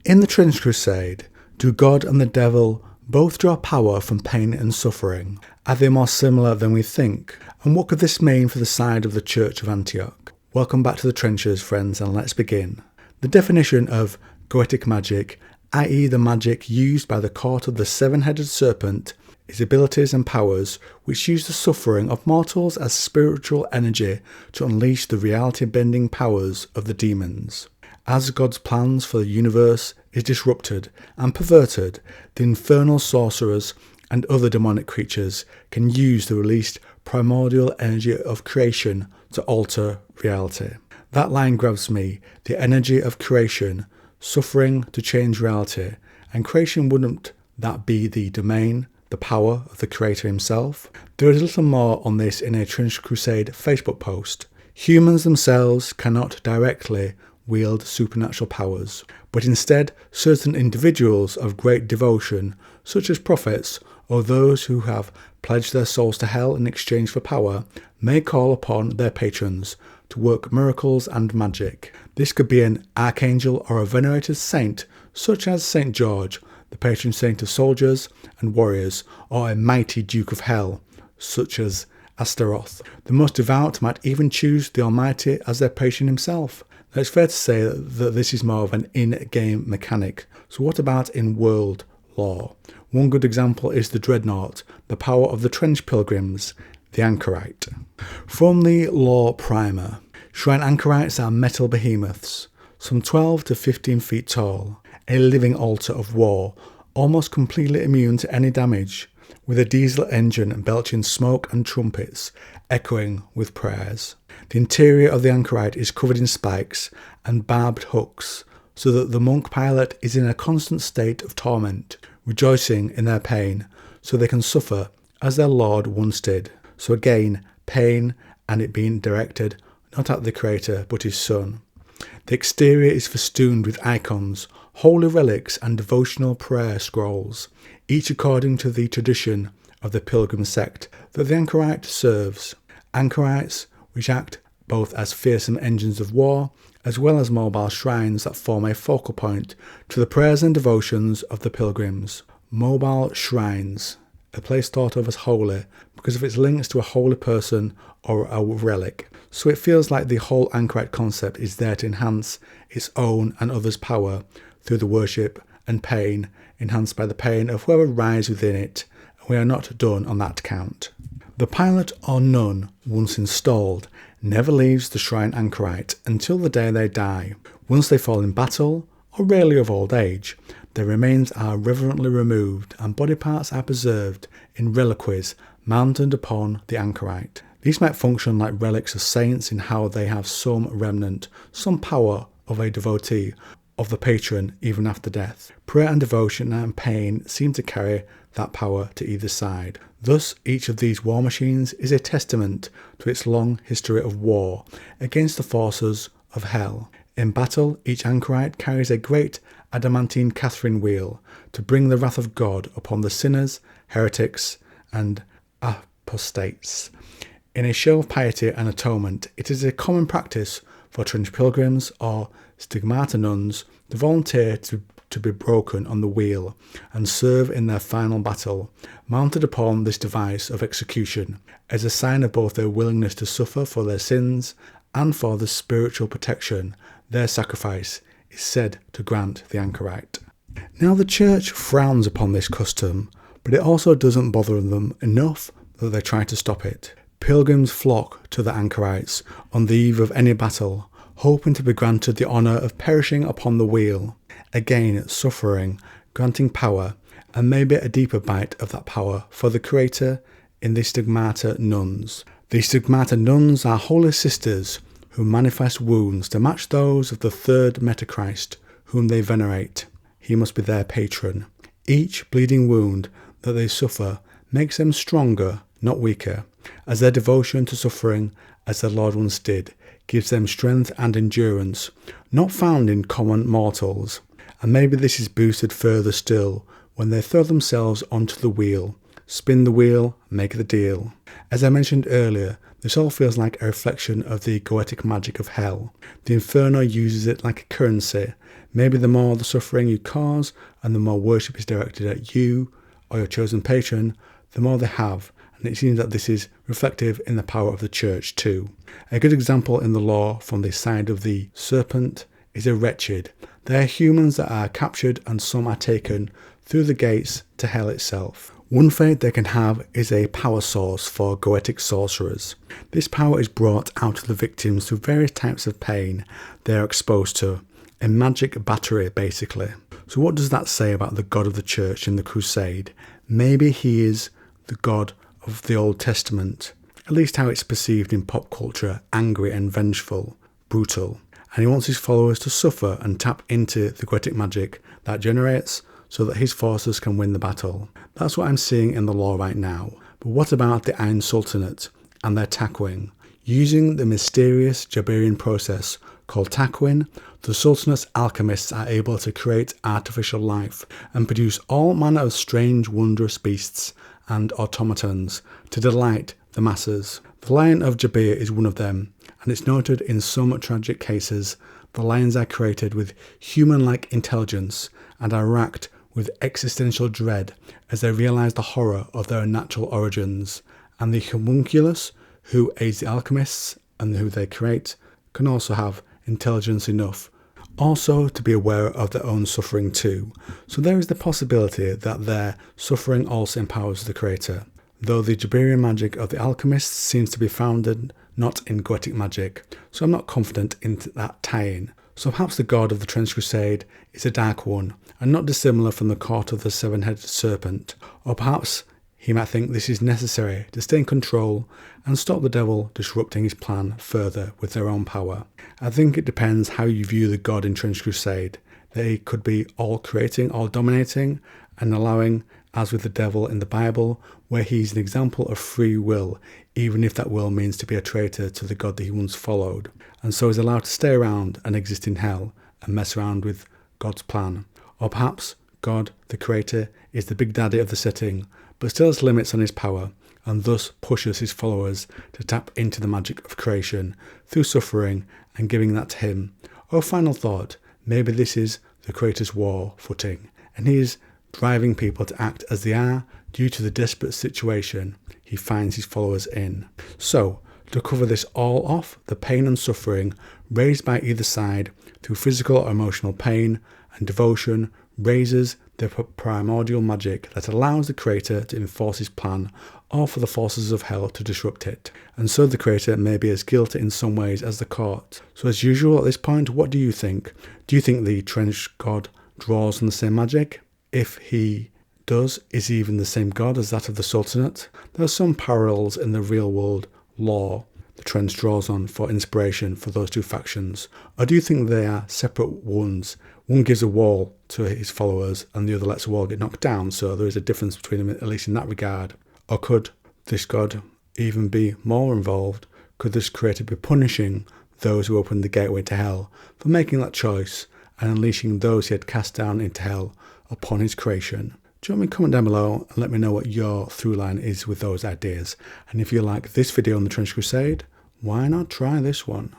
In the Trench Crusade, do God and the devil both draw power from pain and suffering? Are they more similar than we think? And what could this mean for the side of the Church of Antioch? Welcome back to the trenches, friends, and let's begin. The definition of goetic magic, i.e. the magic used by the court of the seven-headed serpent, is abilities and powers which use the suffering of mortals as spiritual energy to unleash the reality-bending powers of the demons. As God's plans for the universe is disrupted and perverted, the infernal sorcerers and other demonic creatures can use the released primordial energy of creation to alter reality. That line grabs me, the energy of creation, suffering to change reality, and creation, wouldn't that be the domain, the power of the Creator himself? There is a little more on this in a Trench Crusade Facebook post. Humans themselves cannot directly wield supernatural powers, but instead certain individuals of great devotion, such as prophets or those who have pledged their souls to hell in exchange for power, may call upon their patrons to work miracles and magic. This could be an archangel or a venerated saint, such as St. George, the patron saint of soldiers and warriors, or a mighty Duke of Hell, such as Astaroth. The most devout might even choose the Almighty as their patron himself. Now, it's fair to say that this is more of an in-game mechanic. So what about in world lore? One good example is the Dreadnought, the power of the trench pilgrims, the Anchorite. From the lore primer, shrine Anchorites are metal behemoths, some 12 to 15 feet tall, a living altar of war, almost completely immune to any damage, with a diesel engine belching smoke and trumpets, echoing with prayers. The interior of the Anchorite is covered in spikes and barbed hooks, so that the monk pilot is in a constant state of torment, rejoicing in their pain, so they can suffer as their Lord once did. So again, pain, and it being directed not at the Creator but his Son. The exterior is festooned with icons, holy relics and devotional prayer scrolls, each according to the tradition of the pilgrim sect that the Anchorite serves. Anchorites, which act both as fearsome engines of war as well as mobile shrines that form a focal point to the prayers and devotions of the pilgrims. Mobile shrines, a place thought of as holy because of its links to a holy person or a relic. So it feels like the whole Anchorite concept is there to enhance its own and others' power through the worship and pain, enhanced by the pain of whoever rides within it, and we are not done on that count. The pilot or nun, once installed, never leaves the shrine Anchorite until the day they die. Once they fall in battle, or rarely of old age, their remains are reverently removed and body parts are preserved in reliquaries mounted upon the Anchorite. These might function like relics of saints in how they have some remnant, some power of a devotee, of the patron even after death. Prayer and devotion and pain seem to carry that power to either side. Thus, each of these war machines is a testament to its long history of war against the forces of hell. In battle, each Anchorite carries a great adamantine Catherine wheel to bring the wrath of God upon the sinners, heretics, and apostates. In a show of piety and atonement, it is a common practice for trench pilgrims or Stigmata nuns to volunteer to be broken on the wheel and serve in their final battle, mounted upon this device of execution, as a sign of both their willingness to suffer for their sins and for the spiritual protection their sacrifice is said to grant the Anchorite. Now the Church frowns upon this custom, but it also doesn't bother them enough that they try to stop it. Pilgrims flock to the Anchorites on the eve of any battle, hoping to be granted the honour of perishing upon the wheel. Again, suffering, granting power, and maybe a deeper bite of that power for the Creator in the Stigmata nuns. The Stigmata nuns are holy sisters who manifest wounds to match those of the third Metachrist, whom they venerate. He must be their patron. Each bleeding wound that they suffer makes them stronger, not weaker, as their devotion to suffering, as their Lord once did, gives them strength and endurance, not found in common mortals. And maybe this is boosted further still when they throw themselves onto the wheel, spin the wheel, make the deal. As I mentioned earlier, This all feels like a reflection of the goetic magic of hell. The Inferno uses it like a currency. Maybe the more the suffering you cause and the more worship is directed at you or your chosen patron, the more they have, and it seems that this is reflective in the power of the church too. A good example in the law from the side of the serpent is a wretched. They are humans that are captured and some are taken through the gates to hell itself. One fate they can have is a power source for goetic sorcerers. This power is brought out of the victims through various types of pain they are exposed to. A magic battery, basically. So what does that say about the God of the church in the Crusade? Maybe he is the God of the Old Testament, at least how it's perceived in pop culture, angry and vengeful, brutal. And he wants his followers to suffer and tap into the goetic magic that generates so that his forces can win the battle. That's what I'm seeing in the law right now. But what about the Iron Sultanate and their takwin? Using the mysterious Jabarian process called takwin, the Sultanate's alchemists are able to create artificial life and produce all manner of strange, wondrous beasts and automatons to delight the masses. The Lion of Jabir is one of them, and it's noted in some tragic cases the lions are created with human-like intelligence and are racked with existential dread as they realise the horror of their natural origins, and the homunculus, who aids the alchemists and who they create, can also have intelligence enough also to be aware of their own suffering too. So there is the possibility that their suffering also empowers the creator, though the Jabarian magic of the alchemists seems to be founded not in goetic magic, so I'm not confident in that tie-in. So perhaps the god of the Trench Crusade is a dark one, and not dissimilar from the court of the seven-headed serpent, or perhaps he might think this is necessary to stay in control and stop the devil disrupting his plan further with their own power. I think it depends how you view the god in Trench Crusade. They could be all creating, all dominating, and allowing, as with the devil in the Bible, where he's an example of free will, even if that will means to be a traitor to the God that he once followed, and so is allowed to stay around and exist in hell and mess around with God's plan. Or perhaps God, the creator, is the big daddy of the setting, but still has limits on his power, and thus pushes his followers to tap into the magic of creation through suffering and giving that to him. Or final thought, maybe this is the creator's war footing, and he is driving people to act as they are due to the desperate situation he finds his followers in. So, to cover this all off, the pain and suffering raised by either side through physical or emotional pain and devotion raises the primordial magic that allows the creator to enforce his plan or for the forces of hell to disrupt it. And so the creator may be as guilty in some ways as the court. So as usual at this point, what do you think? Do you think the Trench God draws on the same magic? If he does, is he even the same God as that of the Sultanate? There are some parallels in the real world law the Trench draws on for inspiration for those two factions. Or do you think they are separate ones? One gives a wall to his followers and the other lets a wall get knocked down, so there is a difference between them, at least in that regard. Or could this God even be more involved? Could this creator be punishing those who opened the gateway to hell for making that choice and unleashing those he had cast down into hell upon his creation? Do you want me to comment down below and let me know what your through line is with those ideas? And if you like this video on the Trench Crusade, why not try this one?